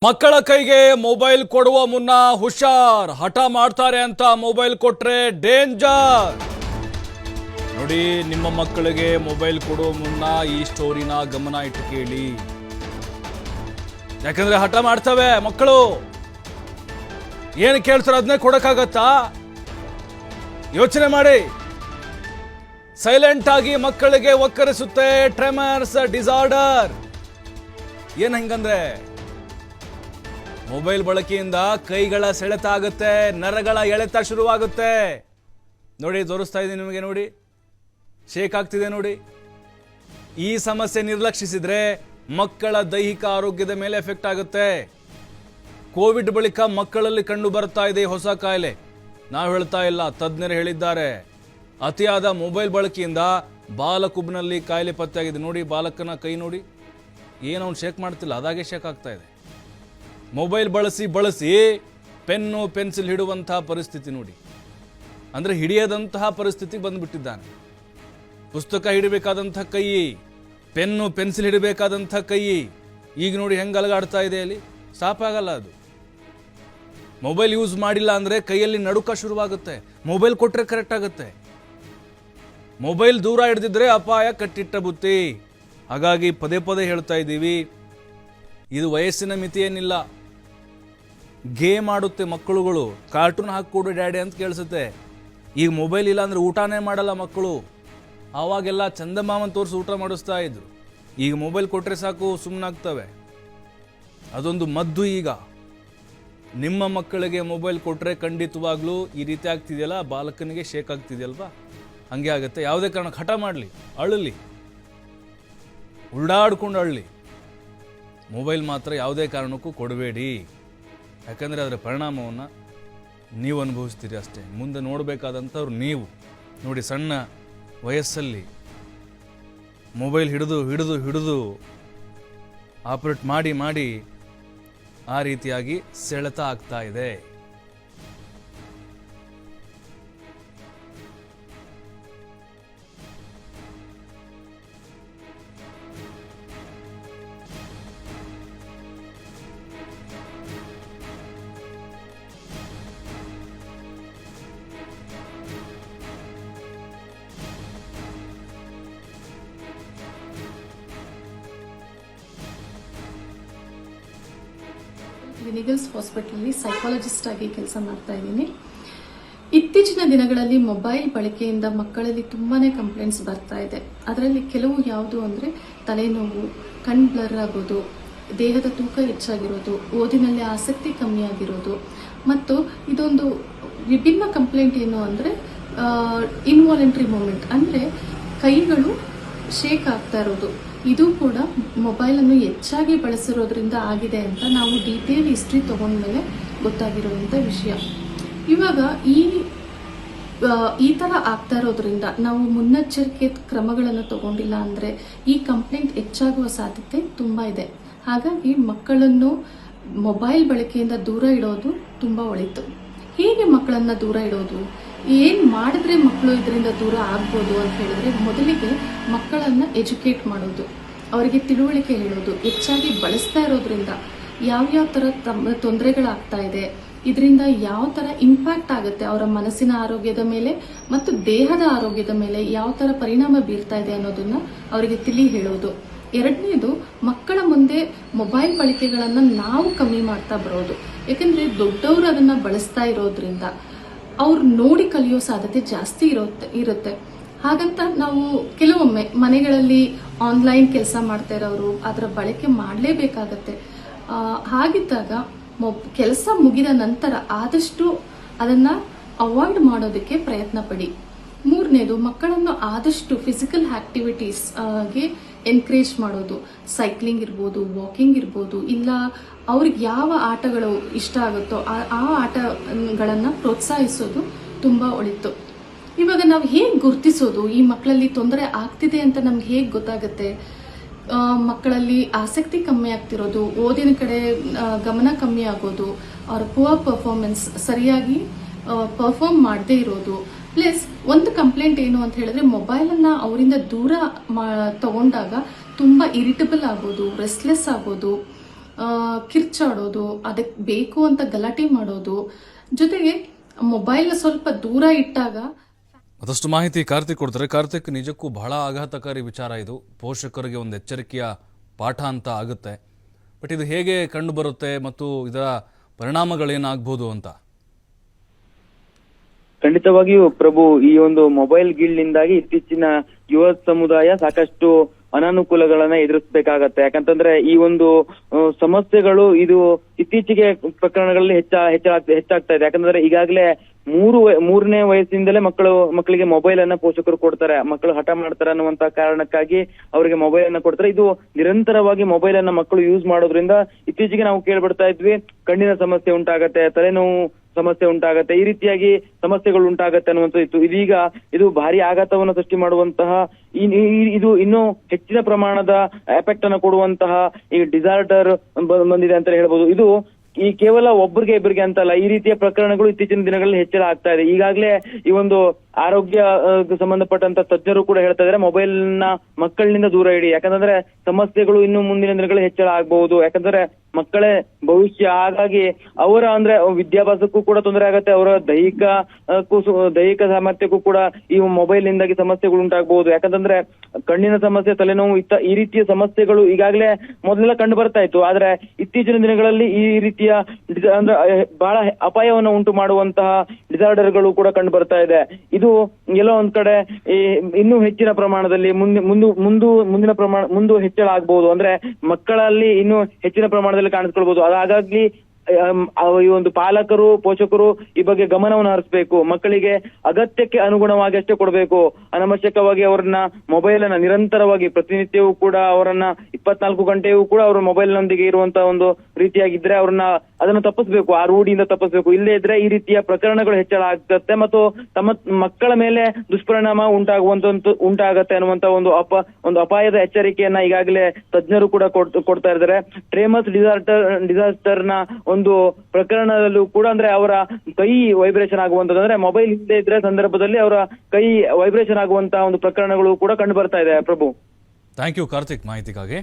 ಮಕ್ಕಳ ಕೈಗೆ ಮೊಬೈಲ್ ಕೊಡುವ ಮುನ್ನ ಹುಷಾರ್, ಹಠ ಮಾಡ್ತಾರೆ ಅಂತ ಮೊಬೈಲ್ ಕೊಟ್ರೆ ಡೇಂಜರ್. ನೋಡಿ, ನಿಮ್ಮ ಮಕ್ಕಳಿಗೆ ಮೊಬೈಲ್ ಕೊಡುವ ಮುನ್ನ ಈ ಸ್ಟೋರಿನ ಗಮನ ಇಟ್ಟು ಕೇಳಿ. ಯಾಕಂದ್ರೆ ಹಠ ಮಾಡ್ತವೆ ಮಕ್ಕಳು. ಏನು ಕೇಳ್ತಾರೋ ಅದನ್ನೇ ಕೊಡಕ್ಕಾಗತ್ತಾ? ಯೋಚನೆ ಮಾಡಿ. ಸೈಲೆಂಟ್ ಆಗಿ ಮಕ್ಕಳಿಗೆ ಒಕ್ಕರಿಸುತ್ತೆ ಟ್ರೆಮರ್ಸ್ ಡಿಸಾರ್ಡರ್. ಏನ್ ಹಂಗಂದ್ರೆ ಮೊಬೈಲ್ ಬಳಕೆಯಿಂದ ಕೈಗಳ ಸೆಳೆತ ಆಗುತ್ತೆ, ನರಗಳ ಎಳೆತ ಶುರುವಾಗುತ್ತೆ. ನೋಡಿ, ತೋರಿಸ್ತಾ ಇದ್ದೀನಿ ನಿಮಗೆ. ನೋಡಿ, ಶೇಕ್ ಆಗ್ತಿದೆ ನೋಡಿ. ಈ ಸಮಸ್ಯೆ ನಿರ್ಲಕ್ಷಿಸಿದ್ರೆ ಮಕ್ಕಳ ದೈಹಿಕ ಆರೋಗ್ಯದ ಮೇಲೆ ಎಫೆಕ್ಟ್ ಆಗುತ್ತೆ. ಕೋವಿಡ್ ಬಳಿಕ ಮಕ್ಕಳಲ್ಲಿ ಕಂಡು ಬರ್ತಾ ಇದೆ ಹೊಸ ಕಾಯಿಲೆ. ನಾವು ಹೇಳ್ತಾ ಇಲ್ಲ, ತಜ್ಞರು ಹೇಳಿದ್ದಾರೆ. ಅತಿಯಾದ ಮೊಬೈಲ್ ಬಳಕೆಯಿಂದ ಬಾಲಕುಬ್ನಲ್ಲಿ ಕಾಯಿಲೆ ಪತ್ತೆಯಾಗಿದೆ. ನೋಡಿ, ಬಾಲಕನ ಕೈ ನೋಡಿ, ಏನು ಅವ್ನು ಶೇಕ್ ಮಾಡ್ತಿಲ್ಲ, ಅದಾಗೆ ಶೇಕ್ ಆಗ್ತಾ ಇದೆ. ಮೊಬೈಲ್ ಬಳಸಿ ಪೆನ್ನು ಪೆನ್ಸಿಲ್ ಹಿಡುವಂತಹ ಪರಿಸ್ಥಿತಿ ನೋಡಿ. ಅಂದರೆ ಹಿಡಿಯದಂತಹ ಪರಿಸ್ಥಿತಿ ಬಂದುಬಿಟ್ಟಿದ್ದಾನೆ. ಪುಸ್ತಕ ಹಿಡಬೇಕಾದಂಥ ಕೈ, ಪೆನ್ನು ಪೆನ್ಸಿಲ್ ಹಿಡಬೇಕಾದಂಥ ಕೈ ಈಗ ನೋಡಿ ಹೆಂಗೆ ಅಲಗಾಡ್ತಾ ಇದೆ. ಅಲ್ಲಿ ಸಾಪಾಗಲ್ಲ ಅದು. ಮೊಬೈಲ್ ಯೂಸ್ ಮಾಡಿಲ್ಲ ಅಂದರೆ ಕೈಯಲ್ಲಿ ನಡುಕ ಶುರುವಾಗುತ್ತೆ. ಮೊಬೈಲ್ ಕೊಟ್ಟರೆ ಕರೆಕ್ಟ್ ಆಗುತ್ತೆ. ಮೊಬೈಲ್ ದೂರ ಹಿಡಿದಿದ್ರೆ ಅಪಾಯ ಕಟ್ಟಿಟ್ಟ ಬುತ್ತಿ. ಹಾಗಾಗಿ ಪದೇ ಪದೇ ಹೇಳ್ತಾ ಇದ್ದೀವಿ, ಇದು ವಯಸ್ಸಿನ ಮಿತಿ ಏನಿಲ್ಲ. ಗೇಮ್ ಆಡುತ್ತೆ ಮಕ್ಕಳುಗಳು, ಕಾರ್ಟೂನ್ ಹಾಕಿಕೊಡು ಡ್ಯಾಡಿ ಅಂತ ಕೇಳಿಸುತ್ತೆ. ಈಗ ಮೊಬೈಲ್ ಇಲ್ಲ ಅಂದರೆ ಊಟನೇ ಮಾಡಲ್ಲ ಮಕ್ಕಳು. ಆವಾಗೆಲ್ಲ ಚಂದಮಾಮನ್ ತೋರಿಸಿ ಊಟ ಮಾಡಿಸ್ತಾ ಇದ್ರು. ಈಗ ಮೊಬೈಲ್ ಕೊಟ್ಟರೆ ಸಾಕು, ಸುಮ್ಮನಾಗ್ತವೆ. ಅದೊಂದು ಮದ್ದು. ಈಗ ನಿಮ್ಮ ಮಕ್ಕಳಿಗೆ ಮೊಬೈಲ್ ಕೊಟ್ಟರೆ ಖಂಡಿತವಾಗ್ಲೂ ಈ ರೀತಿ ಆಗ್ತಿದೆಯಲ್ಲ, ಬಾಲಕನಿಗೆ ಶೇಕ್ ಆಗ್ತಿದೆಯಲ್ವಾ, ಹಂಗೆ ಆಗುತ್ತೆ. ಯಾವುದೇ ಕಾರಣಕ್ಕೆ ಹಠ ಮಾಡಲಿ, ಅಳಲಿ, ಉಳ್ಳಾಡ್ಕೊಂಡು ಅಳಲಿ, ಮೊಬೈಲ್ ಮಾತ್ರ ಯಾವುದೇ ಕಾರಣಕ್ಕೂ ಕೊಡಬೇಡಿ. ಯಾಕಂದರೆ ಅದರ ಪರಿಣಾಮವನ್ನು ನೀವು ಅನುಭವಿಸ್ತೀರಿ ಅಷ್ಟೇ. ಮುಂದೆ ನೋಡಬೇಕಾದಂಥವ್ರು ನೀವು. ನೋಡಿ, ಸಣ್ಣ ವಯಸ್ಸಲ್ಲಿ ಮೊಬೈಲ್ ಹಿಡಿದು ಆಪರೇಟ್ ಮಾಡಿ ಆ ರೀತಿಯಾಗಿ ಸೆಳೆತ ಆಗ್ತಾ ಇದೆ. ವಿನಿಗಲ್ಸ್ ಹಾಸ್ಪಿಟಲಲ್ಲಿ ಸೈಕಾಲಜಿಸ್ಟ್ ಆಗಿ ಕೆಲಸ ಮಾಡ್ತಾ ಇದ್ದೀನಿ. ಇತ್ತೀಚಿನ ದಿನಗಳಲ್ಲಿ ಮೊಬೈಲ್ ಬಳಕೆಯಿಂದ ಮಕ್ಕಳಲ್ಲಿ ತುಂಬಾನೇ ಕಂಪ್ಲೇಂಟ್ಸ್ ಬರ್ತಾ ಇದೆ. ಅದರಲ್ಲಿ ಕೆಲವು ಯಾವುದು ಅಂದರೆ ತಲೆನೋವು, ಕಣ್ ಬ್ಲರ್ ಆಗೋದು, ದೇಹದ ತೂಕ ಹೆಚ್ಚಾಗಿರೋದು, ಓದಿನಲ್ಲಿ ಆಸಕ್ತಿ ಕಮ್ಮಿ ಆಗಿರೋದು, ಮತ್ತು ಇದೊಂದು ವಿಭಿನ್ನ ಕಂಪ್ಲೇಂಟ್ ಏನು ಅಂದರೆ ಇನ್ವಾಲಂಟ್ರಿ ಮೂಮೆಂಟ್, ಅಂದರೆ ಕೈಗಳು ಶೇಕ್ ಆಗ್ತಾ ಇರೋದು. ಇದು ಕೂಡ ಮೊಬೈಲನ್ನು ಹೆಚ್ಚಾಗಿ ಬಳಸಿರೋದ್ರಿಂದ ಆಗಿದೆ ಅಂತ ನಾವು ಡೀಟೇಲ್ ಹಿಸ್ಟ್ರಿ ತಗೊಂಡ್ಮೇಲೆ ಗೊತ್ತಾಗಿರುವಂಥ ವಿಷಯ. ಇವಾಗ ಈ ಥರ ಆಗ್ತಾ ಇರೋದ್ರಿಂದ ನಾವು ಮುನ್ನೆಚ್ಚರಿಕೆ ಕ್ರಮಗಳನ್ನು ತಗೊಂಡಿಲ್ಲ ಅಂದರೆ ಈ ಕಂಪ್ಲೇಂಟ್ ಹೆಚ್ಚಾಗುವ ಸಾಧ್ಯತೆ ತುಂಬ ಇದೆ. ಹಾಗಾಗಿ ಮಕ್ಕಳನ್ನು ಮೊಬೈಲ್ ಬಳಕೆಯಿಂದ ದೂರ ಇಡೋದು ತುಂಬ ಒಳಿತು. ಹೇಗೆ ಮಕ್ಕಳನ್ನು ದೂರ ಇಡೋದು, ಏನು ಮಾಡಿದ್ರೆ ಮಕ್ಕಳು ಇದರಿಂದ ದೂರ ಆಗ್ಬೋದು ಅಂತ ಹೇಳಿದ್ರೆ, ಮೊದಲಿಗೆ ಮಕ್ಕಳನ್ನು ಎಜುಕೇಟ್ ಮಾಡೋದು, ಅವರಿಗೆ ತಿಳುವಳಿಕೆ ಹೇಳೋದು. ಹೆಚ್ಚಾಗಿ ಬಳಸ್ತಾ ಇರೋದ್ರಿಂದ ಯಾವ್ಯಾವ ಥರ ತೊಂದರೆಗಳಾಗ್ತಾ ಇದೆ, ಇದರಿಂದ ಯಾವ ಥರ ಇಂಪ್ಯಾಕ್ಟ್ ಆಗುತ್ತೆ ಅವರ ಮನಸ್ಸಿನ ಆರೋಗ್ಯದ ಮೇಲೆ ಮತ್ತು ದೇಹದ ಆರೋಗ್ಯದ ಮೇಲೆ ಯಾವ ಥರ ಪರಿಣಾಮ ಬೀರ್ತಾ ಇದೆ ಅನ್ನೋದನ್ನ ಅವರಿಗೆ ತಿಳಿ ಹೇಳೋದು. ಎರಡನೇದು, ಮಕ್ಕಳ ಮುಂದೆ ಮೊಬೈಲ್ ಬಳಕೆಗಳನ್ನು ನಾವು ಕಮ್ಮಿ ಮಾಡ್ತಾ ಬರೋದು. ಯಾಕಂದ್ರೆ ದೊಡ್ಡವರು ಅದನ್ನ ಬಳಸ್ತಾ ಇರೋದ್ರಿಂದ ಅವ್ರು ನೋಡಿ ಕಲಿಯೋ ಸಾಧ್ಯತೆ ಜಾಸ್ತಿ ಇರುತ್ತೆ. ಹಾಗಂತ ನಾವು ಕೆಲವೊಮ್ಮೆ ಮನೆಗಳಲ್ಲಿ ಆನ್ಲೈನ್ ಕೆಲಸ ಮಾಡ್ತಾ ಇರೋರು ಅದರ ಬಳಕೆ ಮಾಡಲೇಬೇಕಾಗತ್ತೆ. ಹಾಗಿದ್ದಾಗ ಕೆಲಸ ಮುಗಿದ ನಂತರ ಆದಷ್ಟು ಅದನ್ನ ಅವಾಯ್ಡ್ ಮಾಡೋದಕ್ಕೆ ಪ್ರಯತ್ನ ಪಡಿ. ಮೂರನೇದು, ಮಕ್ಕಳನ್ನು ಆದಷ್ಟು ಫಿಸಿಕಲ್ ಆಕ್ಟಿವಿಟೀಸ್ಗೆ ಎನ್ಕರೇಜ್ ಮಾಡೋದು. ಸೈಕ್ಲಿಂಗ್ ಇರ್ಬೋದು, ವಾಕಿಂಗ್ ಇರ್ಬೋದು, ಇಲ್ಲ ಅವ್ರಿಗೆ ಯಾವ ಆಟಗಳು ಇಷ್ಟ ಆಗುತ್ತೋ ಆ ಆಟಗಳನ್ನು ಪ್ರೋತ್ಸಾಹಿಸೋದು ತುಂಬ ಒಳಿತು. ಇವಾಗ ನಾವು ಹೇಗೆ ಗುರುತಿಸೋದು, ಈ ಮಕ್ಕಳಲ್ಲಿ ತೊಂದರೆ ಆಗ್ತಿದೆ ಅಂತ ನಮ್ಗೆ ಹೇಗೆ ಗೊತ್ತಾಗುತ್ತೆ? ಮಕ್ಕಳಲ್ಲಿ ಆಸಕ್ತಿ ಕಮ್ಮಿ ಆಗ್ತಿರೋದು, ಓದಿನ ಕಡೆ ಗಮನ ಕಮ್ಮಿ ಆಗೋದು, ಅವ್ರ ಪುವರ್ ಪರ್ಫಾರ್ಮೆನ್ಸ್, ಸರಿಯಾಗಿ ಪರ್ಫಾರ್ಮ್ ಮಾಡದೇ ಇರೋದು. ಪ್ಲಸ್ ಒಂದು ಕಂಪ್ಲೇಂಟ್ ಏನು ಅಂತ ಹೇಳಿದ್ರೆ, ಮೊಬೈಲನ್ನ ಅವರಿಂದ ದೂರ ತಗೊಂಡಾಗ ತುಂಬ ಇರಿಟಬಲ್ ಆಗೋದು, ರೆಸ್ಟ್ಲೆಸ್ ಆಗೋದು, ಕಿರ್ಚಾಡೋದು, ಅದಕ್ಕೆ ಬೇಕು ಅಂತ ಗಲಾಟೆ ಮಾಡೋದು, ಜೊತೆಗೆ ಮೊಬೈಲ್ ಸ್ವಲ್ಪ ದೂರ ಇಟ್ಟಾಗ ಮತ್ತಷ್ಟು ಮಾಹಿತಿ ಕಾರ್ತಿಕ್ ಕೊಡ್ತಾರೆ. ಕಾರ್ತಿಕ್, ನಿಜಕ್ಕೂ ಬಹಳ ಆಘಾತಕಾರಿ ವಿಚಾರ ಇದು, ಪೋಷಕರಿಗೆ ಒಂದು ಎಚ್ಚರಿಕೆಯ ಪಾಠ ಅಂತ ಆಗುತ್ತೆ. ಬಟ್ ಇದು ಹೇಗೆ ಕಂಡು ಬರುತ್ತೆ ಮತ್ತು ಇದರ ಪರಿಣಾಮಗಳೇನಾಗ್ಬೋದು ಅಂತ? ಖಂಡಿತವಾಗಿಯೂ ಪ್ರಭು, ಈ ಒಂದು ಮೊಬೈಲ್ ಗೀಳ್ನಿಂದಾಗಿ ಇತ್ತೀಚಿನ ಯುವ ಸಮುದಾಯ ಸಾಕಷ್ಟು ಅನಾನುಕೂಲಗಳನ್ನ ಎದುರಿಸಬೇಕಾಗತ್ತೆ. ಯಾಕಂತಂದ್ರೆ ಈ ಒಂದು ಸಮಸ್ಯೆಗಳು ಇದು ಇತ್ತೀಚೆಗೆ ಪ್ರಕರಣಗಳಲ್ಲಿ ಹೆಚ್ಚಾಗ್ತಾ ಇದೆ. ಯಾಕಂದ್ರೆ ಈಗಾಗಲೇ ಮೂರನೇ ವಯಸ್ಸಿಂದಲೇ ಮಕ್ಕಳಿಗೆ ಮೊಬೈಲ್ ಅನ್ನ ಪೋಷಕರು ಕೊಡ್ತಾರೆ. ಮಕ್ಕಳು ಹಠ ಮಾಡ್ತಾರೆ ಅನ್ನುವಂತ ಕಾರಣಕ್ಕಾಗಿ ಅವರಿಗೆ ಮೊಬೈಲ್ ಅನ್ನ ಕೊಡ್ತಾರೆ. ಇದು ನಿರಂತರವಾಗಿ ಮೊಬೈಲ್ ಅನ್ನ ಮಕ್ಕಳು ಯೂಸ್ ಮಾಡೋದ್ರಿಂದ ಇತ್ತೀಚೆಗೆ ನಾವು ಕೇಳ್ಬಿಡ್ತಾ ಇದ್ವಿ, ಕಣ್ಣಿನ ಸಮಸ್ಯೆ ಉಂಟಾಗತ್ತೆ, ತಲೆನೋವು ಸಮಸ್ಯೆ ಉಂಟಾಗತ್ತೆ, ಈ ರೀತಿಯಾಗಿ ಸಮಸ್ಯೆಗಳು ಉಂಟಾಗತ್ತೆ ಅನ್ನುವಂಥದ್ದು. ಇದೀಗ ಇದು ಭಾರಿ ಆಘಾತವನ್ನು ಸೃಷ್ಟಿ ಮಾಡುವಂತಹ ಇದು ಇನ್ನೂ ಹೆಚ್ಚಿನ ಪ್ರಮಾಣದ ಎಫೆಕ್ಟ್ ಅನ್ನು ಕೊಡುವಂತಹ ಈ ಡಿಸಾರ್ಡರ್ ಬಂದಿದೆ ಅಂತ ಹೇಳ್ಬೋದು. ಇದು ಈ ಕೇವಲ ಒಬ್ಬರಿಗೆ ಇಬ್ಬರಿಗೆ ಅಂತಲ್ಲ, ಈ ರೀತಿಯ ಪ್ರಕರಣಗಳು ಇತ್ತೀಚಿನ ದಿನಗಳಲ್ಲಿ ಹೆಚ್ಚಳ ಆಗ್ತಾ ಇದೆ. ಈಗಾಗಲೇ ಈ ಒಂದು ಆರೋಗ್ಯ ಸಂಬಂಧಪಟ್ಟಂತ ತಜ್ಞರು ಕೂಡ ಹೇಳ್ತಾ ಇದ್ದಾರೆ, ಮೊಬೈಲ್ ನ ಮಕ್ಕಳಿನಿಂದ ದೂರ ಇಡಿ. ಯಾಕಂದ್ರೆ ಸಮಸ್ಯೆಗಳು ಇನ್ನು ಮುಂದಿನ ದಿನಗಳಲ್ಲಿ ಹೆಚ್ಚಳ ಆಗಬಹುದು. ಯಾಕಂದ್ರೆ ಮಕ್ಕಳೇ ಭವಿಷ್ಯ. ಹಾಗಾಗಿ ಅವರ ವಿದ್ಯಾಭ್ಯಾಸಕ್ಕೂ ಕೂಡ ತೊಂದರೆ ಆಗತ್ತೆ, ಅವರ ದೈಹಿಕ ಸಾಮರ್ಥ್ಯಕ್ಕೂ ಕೂಡ ಈ ಮೊಬೈಲ್ ನಿಂದಾಗಿ ಸಮಸ್ಯೆಗಳು ಉಂಟಾಗಬಹುದು. ಯಾಕಂತಂದ್ರೆ ಕಣ್ಣಿನ ಸಮಸ್ಯೆ, ತಲೆನೋವು ಈ ರೀತಿಯ ಸಮಸ್ಯೆಗಳು ಈಗಾಗಲೇ ಮೊದಲೆಲ್ಲ ಕಂಡು ಬರ್ತಾ ಇತ್ತು. ಆದ್ರೆ ಇತ್ತೀಚಿನ ದಿನಗಳಲ್ಲಿ ಈ ರೀತಿಯ ಬಹಳ ಅಪಾಯವನ್ನು ಉಂಟು ಮಾಡುವಂತಹ ಡಿಸಾರ್ಡರ್ಗಳು ಕೂಡ ಕಂಡು ಬರ್ತಾ ಇದೆ. ಇದು ಎಲ್ಲೋ ಒಂದ್ ಕಡೆ ಇನ್ನೂ ಹೆಚ್ಚಿನ ಪ್ರಮಾಣದಲ್ಲಿ ಮುಂದೆ ಹೆಚ್ಚಳ ಆಗ್ಬಹುದು. ಅಂದ್ರೆ ಮಕ್ಕಳಲ್ಲಿ ಇನ್ನೂ ಹೆಚ್ಚಿನ ಪ್ರಮಾಣದಲ್ಲಿ ಕಾಣಿಸ್ಕೊಳ್ಬಹುದು. ಹಾಗಾಗಿ ಈ ಒಂದು ಪಾಲಕರು, ಪೋಷಕರು ಈ ಬಗ್ಗೆ ಗಮನವನ್ನು ಹರಿಸಬೇಕು. ಮಕ್ಕಳಿಗೆ ಅಗತ್ಯಕ್ಕೆ ಅನುಗುಣವಾಗಿ ಅಷ್ಟೇ ಕೊಡಬೇಕು. ಅನವಶ್ಯಕವಾಗಿ ಅವರನ್ನ ಮೊಬೈಲ್ ಅನ್ನ ನಿರಂತರವಾಗಿ ಪ್ರತಿನಿತ್ಯವೂ ಕೂಡ ಅವರನ್ನ 24 ಗಂಟೆಯೂ ಕೂಡ ಅವರು ಮೊಬೈಲ್ ನೊಂದಿಗೆ ಇರುವಂತ ಒಂದು ರೀತಿಯಾಗಿದ್ರೆ ಅದನ್ನು ತಪ್ಪಿಸ್ಬೇಕು, ಆ ರೂಢಿಯಿಂದ ತಪ್ಪಿಸ್ಬೇಕು. ಇಲ್ಲೇ ಇದ್ರೆ ಈ ರೀತಿಯ ಪ್ರಕರಣಗಳು ಹೆಚ್ಚಳ ಆಗುತ್ತೆ ಮತ್ತು ತಮ್ಮ ಮಕ್ಕಳ ಮೇಲೆ ದುಷ್ಪರಿಣಾಮ ಉಂಟಾಗತ್ತೆ ಅನ್ನುವಂತ ಒಂದು ಅಪಾಯದ ಎಚ್ಚರಿಕೆಯನ್ನ ಈಗಾಗಲೇ ತಜ್ಞರು ಕೂಡ ಕೊಡ್ತಾ ಇದ್ದಾರೆ. ಟ್ರೇಮಸ್ ಡಿಸಾಸ್ಟರ್ ನ ಒಂದು ಪ್ರಕರಣದಲ್ಲೂ ಕೂಡ ಅವರ ಕೈ ವೈಬ್ರೇಷನ್ ಆಗುವಂತದ್ದು, ಅಂದ್ರೆ ಮೊಬೈಲ್ ಇಲ್ಲದೆ ಇದ್ರೆ ಸಂದರ್ಭದಲ್ಲಿ ಅವರ ಕೈ ವೈಬ್ರೇಷನ್ ಆಗುವಂತಹ ಒಂದು ಪ್ರಕರಣಗಳು ಕೂಡ ಕಂಡು ಬರ್ತಾ ಇದೆ. ಪ್ರಭು, ಥ್ಯಾಂಕ್ ಯು ಕಾರ್ತಿಕ್ ಮಾಹಿತಿಗಾಗಿ.